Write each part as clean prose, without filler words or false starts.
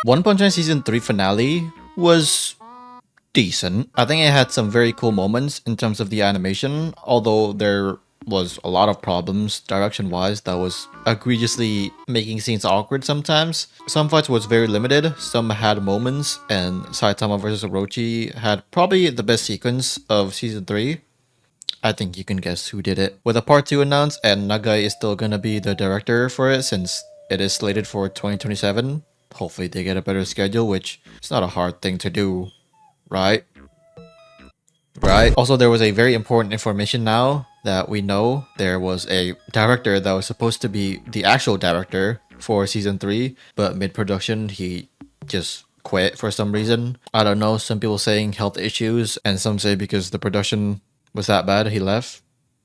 One Punch Man Season 3 finale was decent. I think it had some very cool moments in terms of the animation, although there was a lot of problems direction-wise that was egregiously making scenes awkward sometimes. Some fights was very limited, some had moments, and Saitama vs Orochi had probably the best sequence of Season 3. I think you can guess who did it. With a part 2 announced, and Nagai is still gonna be the director for it since it is slated for 2027. Hopefully they get a better schedule, which is not a hard thing to do, right? Right? Also, there was a very important information now that we know. There was a director that was supposed to be the actual director for Season 3, but mid-production, he just quit for some reason. I don't know, some people saying health issues, and some say because the production was that bad, he left.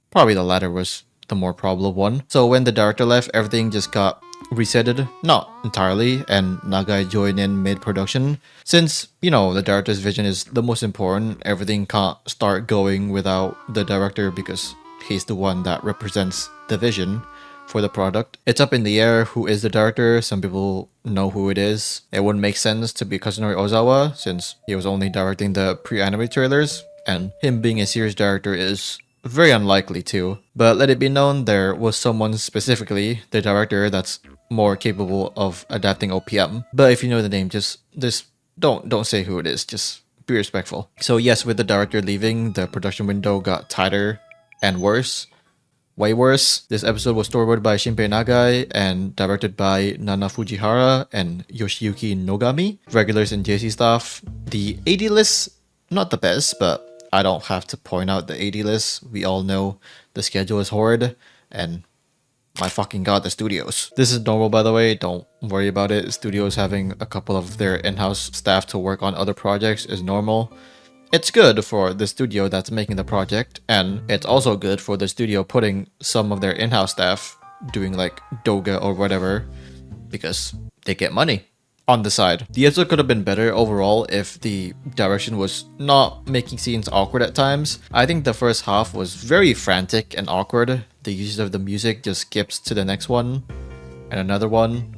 Probably the latter was the more probable one. So when the director left, everything just got resetted, not entirely, and Nagai joined in mid-production. Since, you know, the director's vision is the most important, everything can't start going without the director because he's the one that represents the vision for the product. It's up in the air who is the director. Some people know who it is. It wouldn't make sense to be Kazunori Ozawa since he was only directing the pre-anime trailers, and him being a series director is very unlikely too. But let it be known there was someone specifically, the director, that's more capable of adapting OPM. But if you know the name, just don't say who it is. Just be respectful. So yes, with the director leaving, the production window got tighter and worse. Way worse. This episode was storyboarded by Shinpei Nagai and directed by Nana Fujihara and Yoshiyuki Nogami. Regulars and JC staff. The AD list, not the best, but I don't have to point out the AD list. We all know the schedule is horrid, and my fucking god, the studios. This is normal, by the way, don't worry about it. Studios having a couple of their in-house staff to work on other projects is normal. It's good for the studio that's making the project, and it's also good for the studio putting some of their in-house staff doing like doga or whatever, because they get money on the side. The episode could have been better overall if the direction was not making scenes awkward at times. I think the first half was very frantic and awkward. The use of the music just skips to the next one, and another one,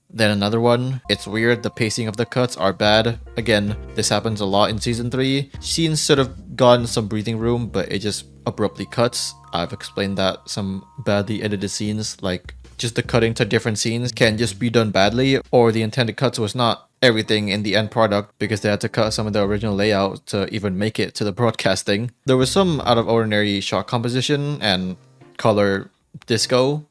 then another one. It's weird, the pacing of the cuts are bad. Again, this happens a lot in Season 3. Scenes should have gotten some breathing room, but it just abruptly cuts. I've explained that some badly edited scenes, like just the cutting to different scenes, can just be done badly, or the intended cuts was not everything in the end product because they had to cut some of the original layout to even make it to the broadcasting. There was some out of ordinary shot composition and color disco.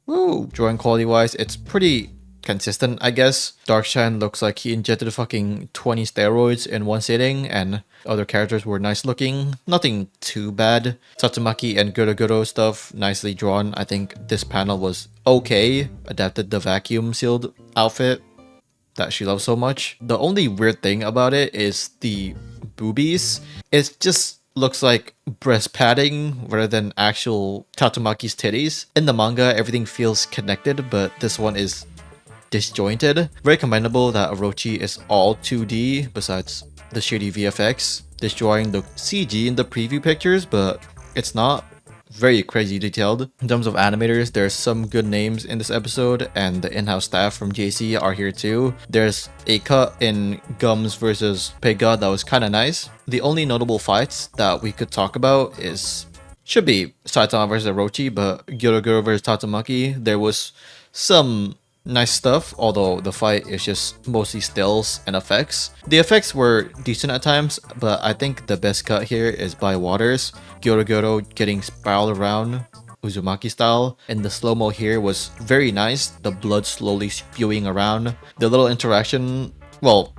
Woo! Drawing quality wise, it's pretty consistent, I guess. Darkshine looks like he injected fucking 20 steroids in one sitting, and other characters were nice looking. Nothing too bad. Tatsumaki and Goro stuff, nicely drawn. I think this panel was okay. Adapted the vacuum sealed outfit that she loves so much. The only weird thing about it is the boobies. It just looks like breast padding rather than actual Tatsumaki's titties. In the manga, everything feels connected, but this one is disjointed. Very commendable that Orochi is all 2D besides the shitty VFX, destroying the CG in the preview pictures, but it's not. Very crazy detailed. In terms of animators, there's some good names in this episode, and the in-house staff from JC are here too. There's a cut in Gums versus Pega that was kinda nice. The only notable fights that we could talk about should be Saitama versus Orochi, but Goro versus Tatsumaki. There was some nice stuff, although the fight is just mostly stills and effects. The effects were decent at times, but I think the best cut here is by Waters. Goro getting spiraled around Uzumaki style, and the slow-mo here was very nice. The blood slowly spewing around. The little interaction, well,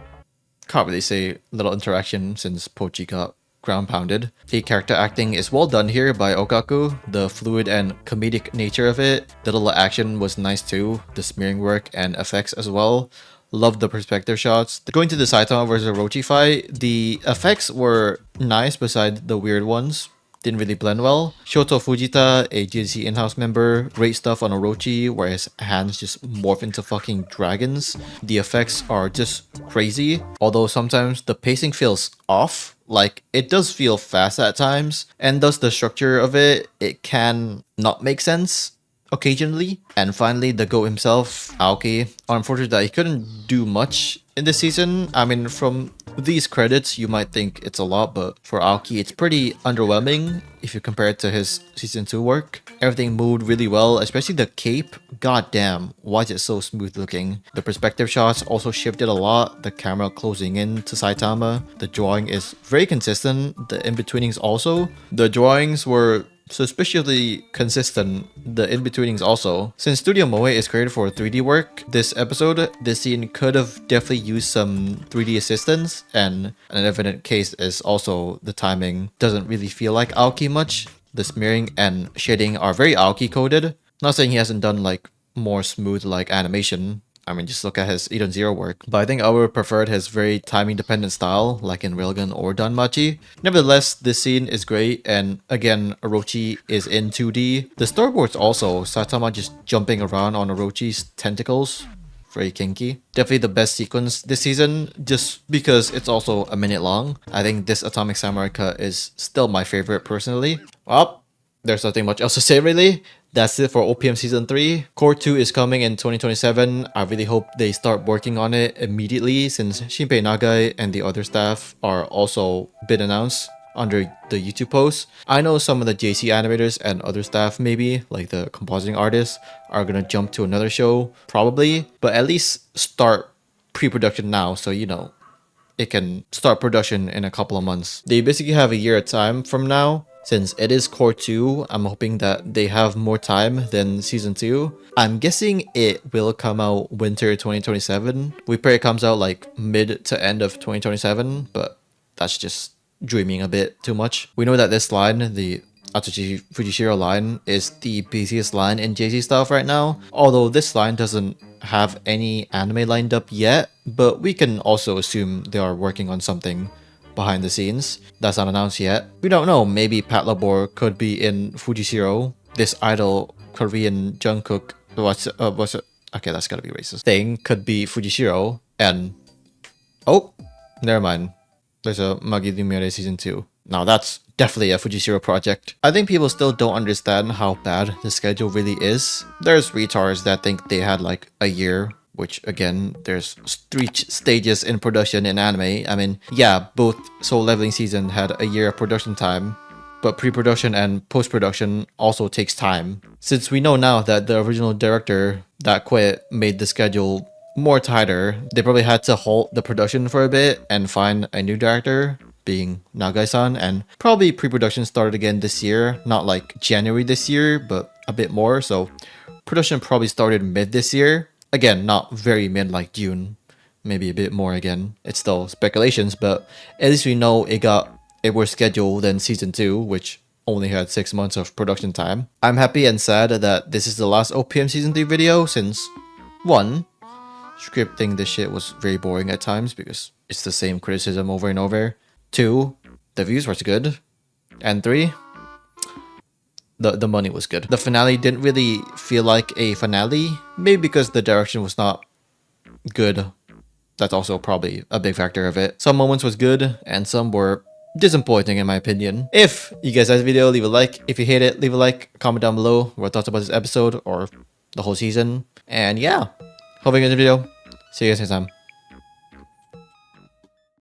can't really say little interaction since Pochi got ground pounded. The character acting is well done here by Okaku. The fluid and comedic nature of it. The little action was nice too. The smearing work and effects as well. Love the perspective shots. Going to the Saitama versus Orochi fight, the effects were nice beside the weird ones. Didn't really blend well. Shoto Fujita, a GDC in-house member, great stuff on Orochi where his hands just morph into fucking dragons. The effects are just crazy, although sometimes the pacing feels off. Like, it does feel fast at times, and thus the structure of it can not make sense occasionally. And finally, the GOAT himself, Aoki. Unfortunately, that he couldn't do much in this season. I mean, from these credits, you might think it's a lot, but for Aoki, it's pretty underwhelming if you compare it to his season 2 work. Everything moved really well, especially the cape. God damn, why is it so smooth looking? The perspective shots also shifted a lot, the camera closing in to Saitama. The drawing is very consistent, the in-betweenings also. The drawings were suspiciously consistent, the in-betweenings also. Since Studio Moe is created for 3D work, this scene could have definitely used some 3D assistance, and an evident case is also the timing doesn't really feel like Aoki much. The smearing and shading are very Aoki coded. Not saying he hasn't done like more smooth like animation. I mean, just look at his Eden Zero work. But I think I would preferred his very timing dependent style, like in Railgun or Danmachi. Nevertheless, this scene is great, and again, Orochi is in 2D. The storyboards also, Saitama just jumping around on Orochi's tentacles. Very kinky. Definitely the best sequence this season, just because it's also a minute long. I think this Atomic Samurai cut is still my favorite personally. Well, there's nothing much else to say really. That's it for OPM Season 3. Core 2 is coming in 2027. I really hope they start working on it immediately since Shinpei Nagai and the other staff are also been announced under the YouTube post. I know some of the JC animators and other staff maybe, like the compositing artists, are gonna jump to another show, probably, but at least start pre-production now so you know it can start production in a couple of months. They basically have a year of time from now. Since it is Core 2, I'm hoping that they have more time than Season 2. I'm guessing it will come out winter 2027. We pray it comes out like mid to end of 2027, but that's just dreaming a bit too much. We know that this line, the Atsushi Fujishiro line, is the busiest line in JC stuff right now, although this line doesn't have any anime lined up yet, but we can also assume they are working on something behind the scenes that's not announced yet. We don't know, maybe Pat Labor could be in Fujishiro, this idol Korean Jungkook, what's it? Okay, that's gotta be racist. Thing could be Fujishiro, and oh, never mind. There's a Magi Lumire Season 2. Now that's definitely a Fujishiro project. I think people still don't understand how bad the schedule really is. There's retards that think they had like a year, which again, there's 3 stages in production in anime. I mean, yeah, both Soul Leveling Season had a year of production time, but pre-production and post-production also takes time. Since we know now that the original director that quit made the schedule more tighter, they probably had to halt the production for a bit and find a new director, being Nagai-san, and probably pre-production started again this year, not like January this year, but a bit more, so production probably started mid this year. Again, not very mid like June, maybe a bit more again. It's still speculations, but at least we know it was scheduled in Season 2, which only had 6 months of production time. I'm happy and sad that this is the last OPM Season 3 video since 1, scripting this shit was very boring at times because it's the same criticism over and over. 2, the views was good. And 3, the money was good. The finale didn't really feel like a finale, maybe because the direction was not good. That's also probably a big factor of it. Some moments was good, and some were disappointing in my opinion. If you guys like the video, leave a like. If you hate it, leave a like. Comment down below what thoughts about this episode or the whole season. And yeah, hope you guys enjoyed the video. See you guys next time.